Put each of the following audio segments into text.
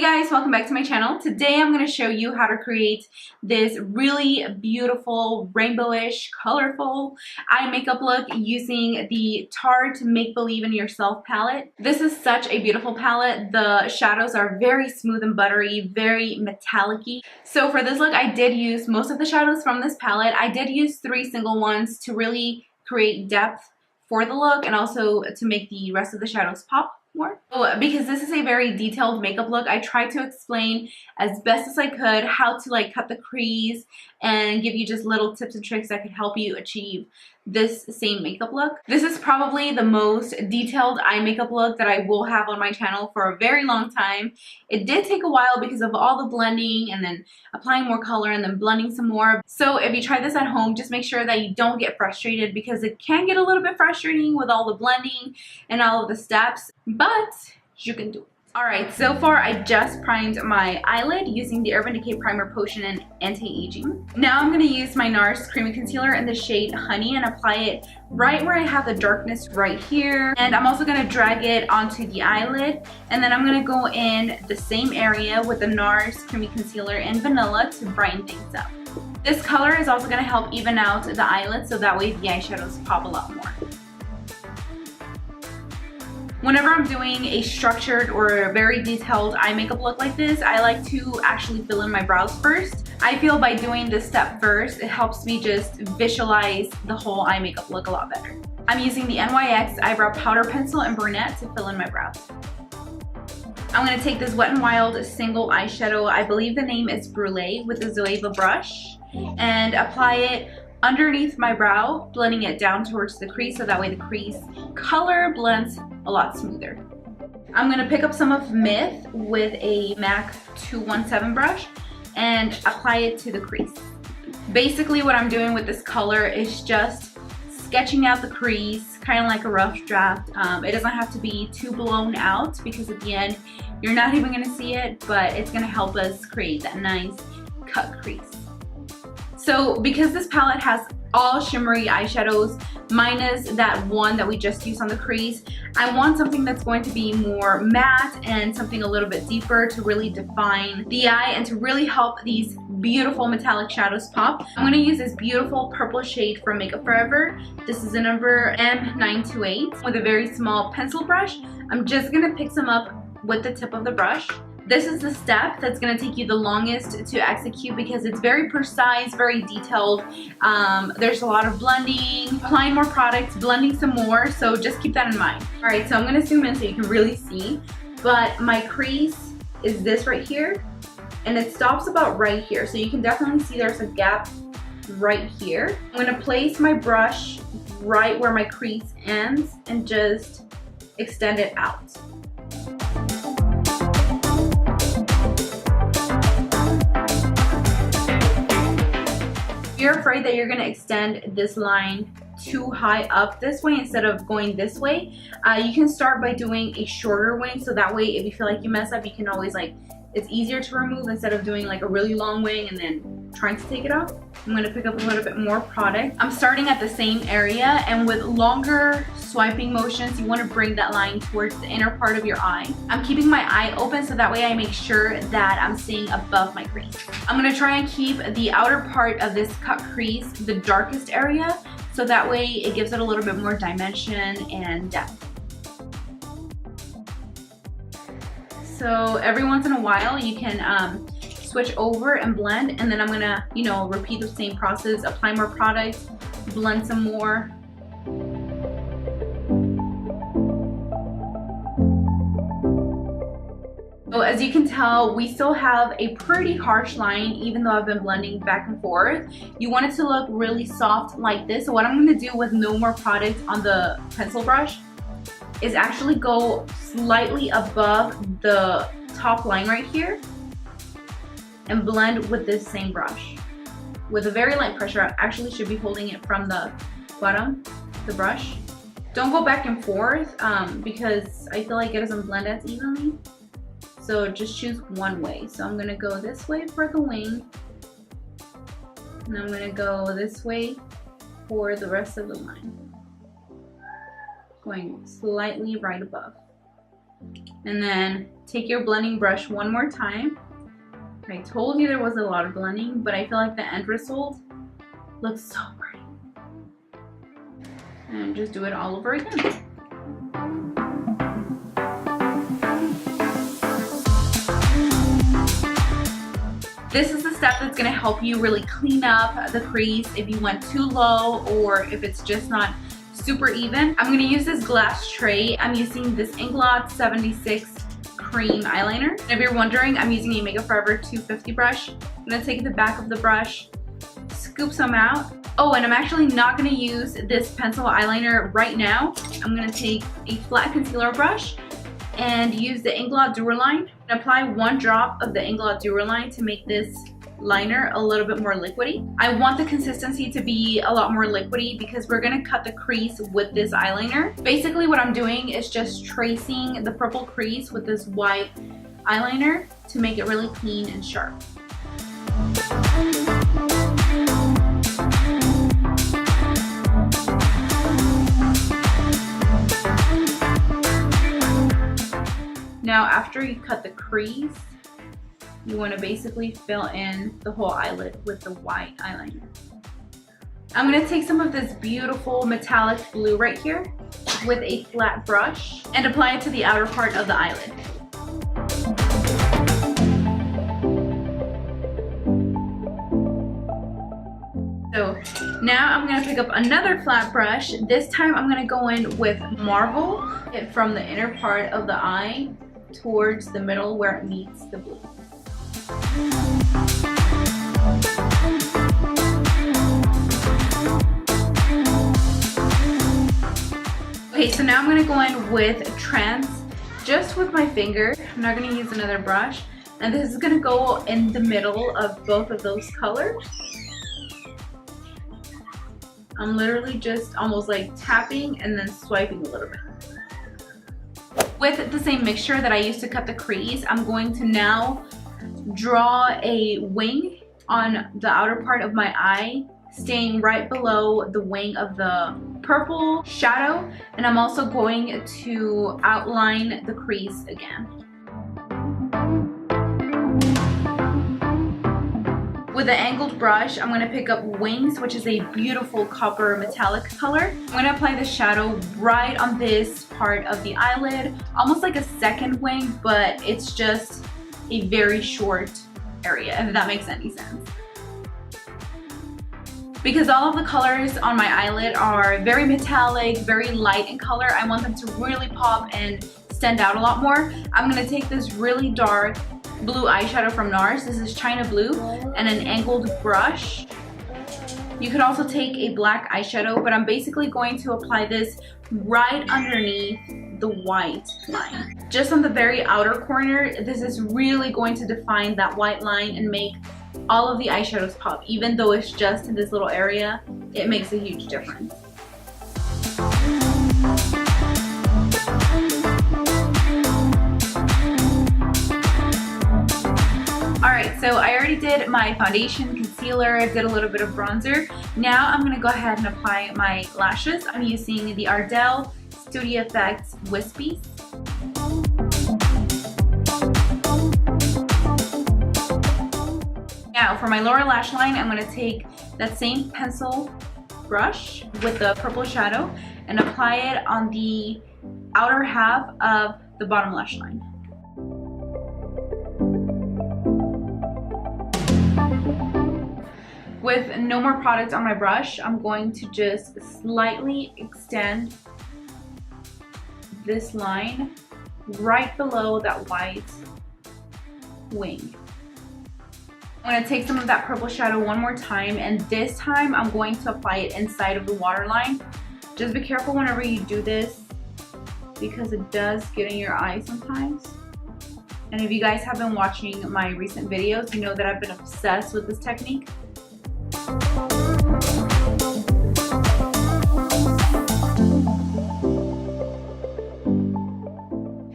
guys, welcome back to my channel. Today I'm going to show you how to create this really beautiful, rainbowish, colorful eye makeup look using the Tarte Make Believe in Yourself palette. This is such a beautiful palette. The shadows are very smooth and buttery, very metallic-y. So for this look, I did use most of the shadows from this palette. I did use 3 single ones to really create depth for the look and also to make the rest of the shadows pop more. Because this is a very detailed makeup look, I tried to explain as best as I could how to cut the crease and give you just little tips and tricks that could help you achieve this same makeup look. This is probably the most detailed eye makeup look that I will have on my channel for a very long time. It did take a while because of all the blending and then applying more color and then blending some more. So if you try this at home, just make sure that you don't get frustrated because it can get a little bit frustrating with all the blending and all of the steps, but you can do it. Alright, so far I just primed my eyelid using the Urban Decay Primer Potion and Anti-Aging. Now I'm going to use my NARS Creamy Concealer in the shade Honey and apply it right where I have the darkness right here. And I'm also going to drag it onto the eyelid. And then I'm going to go in the same area with the NARS Creamy Concealer in Vanilla to brighten things up. This color is also going to help even out the eyelid so that way the eyeshadows pop a lot more. Whenever I'm doing a structured or a very detailed eye makeup look like this, I like to actually fill in my brows first. I feel by doing this step first, it helps me just visualize the whole eye makeup look a lot better. I'm using the NYX Eyebrow Powder Pencil in Brunette to fill in my brows. I'm going to take this Wet n Wild single eyeshadow, I believe the name is Brulee, with the Zoeva brush, and apply it underneath my brow, blending it down towards the crease so that way the crease color blends a lot smoother. I'm going to pick up some of Myth with a MAC 217 brush and apply it to the crease. Basically what I'm doing with this color is just sketching out the crease, kind of like a rough draft. It doesn't have to be too blown out because at the end you're not even going to see it, but it's going to help us create that nice cut crease. So because this palette has all shimmery eyeshadows minus that one that we just used on the crease, I want something that's going to be more matte and something a little bit deeper to really define the eye and to really help these beautiful metallic shadows pop. I'm going to use this beautiful purple shade from Makeup Forever. This is the number M928 with a very small pencil brush. I'm just going to pick some up with the tip of the brush. This is the step that's going to take you the longest to execute because it's very precise, very detailed. There's a lot of blending, applying more products, blending some more, so just keep that in mind. Alright, so I'm going to zoom in so you can really see, but my crease is this right here, and it stops about right here, so you can definitely see there's a gap right here. I'm going to place my brush right where my crease ends and just extend it out. If you're afraid that you're going to extend this line too high up this way instead of going this way, you can start by doing a shorter wing, so that way if you feel like you mess up, you can always it's easier to remove instead of doing a really long wing and then trying to take it off. I'm going to pick up a little bit more product. I'm starting at the same area, and with longer swiping motions, you want to bring that line towards the inner part of your eye. I'm keeping my eye open so that way I make sure that I'm staying above my crease. I'm going to try and keep the outer part of this cut crease the darkest area so that way it gives it a little bit more dimension and depth. So every once in a while you can switch over and blend, and then I'm gonna, repeat the same process, apply more product, blend some more. So as you can tell, we still have a pretty harsh line even though I've been blending back and forth. You want it to look really soft like this. So what I'm gonna do with no more product on the pencil brush is actually go slightly above the top line right here and blend with this same brush. With a very light pressure, I actually should be holding it from the bottom, the brush. Don't go back and forth because I feel like it doesn't blend as evenly. So just choose one way. So I'm gonna go this way for the wing, and I'm gonna go this way for the rest of the line. Going slightly right above. And then take your blending brush one more time. I told you there was a lot of blending, but I feel like the end result looks so pretty. And just do it all over again. This is the step that's going to help you really clean up the crease if you went too low or if it's just not super even. I'm going to use this glass tray. I'm using this Inglot 76 cream eyeliner. And if you're wondering, I'm using a Makeup Forever 250 brush. I'm going to take the back of the brush, scoop some out. Oh, and I'm actually not going to use this pencil eyeliner right now. I'm going to take a flat concealer brush and use the Inglot Duraline and apply 1 drop of the Inglot Duraline to make this liner a little bit more liquidy. I want the consistency to be a lot more liquidy because we're going to cut the crease with this eyeliner. Basically what I'm doing is just tracing the purple crease with this white eyeliner to make it really clean and sharp. Now after you cut the crease, you want to basically fill in the whole eyelid with the white eyeliner. I'm going to take some of this beautiful metallic blue right here with a flat brush and apply it to the outer part of the eyelid. So now I'm going to pick up another flat brush. This time I'm going to go in with Marble from the inner part of the eye towards the middle where it meets the blue. Okay, so now I'm going to go in with Trance just with my finger. I'm not going to use another brush. And this is going to go in the middle of both of those colors. I'm literally just almost like tapping and then swiping a little bit. With the same mixture that I used to cut the crease, I'm going to now draw a wing on the outer part of my eye, staying right below the wing of the purple shadow, and I'm also going to outline the crease again. With the angled brush, I'm going to pick up Wings, which is a beautiful copper metallic color. I'm going to apply the shadow right on this part of the eyelid, almost like a second wing, but it's just a very short area, if that makes any sense. Because all of the colors on my eyelid are very metallic, very light in color, I want them to really pop and stand out a lot more. I'm going to take this really dark blue eyeshadow from NARS. This is China Blue, and an angled brush. You could also take a black eyeshadow, but I'm basically going to apply this right underneath the white line. Just on the very outer corner, this is really going to define that white line and make all of the eyeshadows pop. Even though it's just in this little area, it makes a huge difference. Alright, so I already did my foundation, concealer, did a little bit of bronzer. Now I'm going to go ahead and apply my lashes. I'm using the Ardelle Studio Effects Wispy. Now for my lower lash line, I'm going to take that same pencil brush with the purple shadow and apply it on the outer half of the bottom lash line. With no more product on my brush, I'm going to just slightly extend this line right below that white wing. I'm going to take some of that purple shadow one more time, and this time I'm going to apply it inside of the waterline. Just be careful whenever you do this because it does get in your eye sometimes. And if you guys have been watching my recent videos, you know that I've been obsessed with this technique.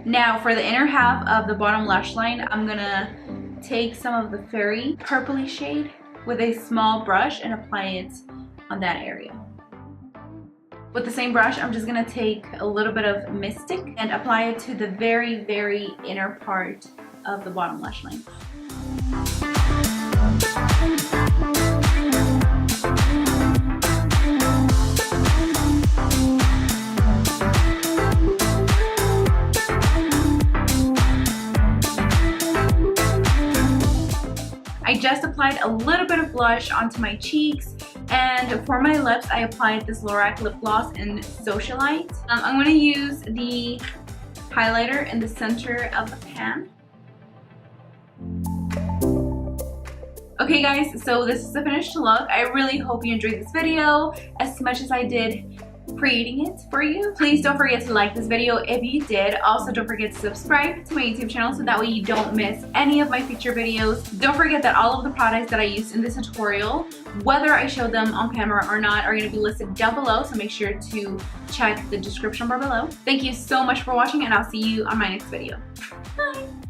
Now for the inner half of the bottom lash line, I'm gonna take some of the Fairy purpley shade with a small brush and apply it on that area. With the same brush, I'm just gonna take a little bit of Mystic and apply it to the very, very inner part of the bottom lash line. I just applied a little bit of blush onto my cheeks, and for my lips I applied this Lorac lip gloss in Socialite. I'm going to use the highlighter in the center of the pan. Okay guys, so this is the finished look. I really hope you enjoyed this video as much as I did creating it for you. Please don't forget to like this video if you did. Also, don't forget to subscribe to my YouTube channel so that way you don't miss any of my future videos. Don't forget that all of the products that I used in this tutorial, whether I show them on camera or not, are going to be listed down below, so make sure to check the description bar below. Thank you so much for watching, and I'll see you on my next video. Bye!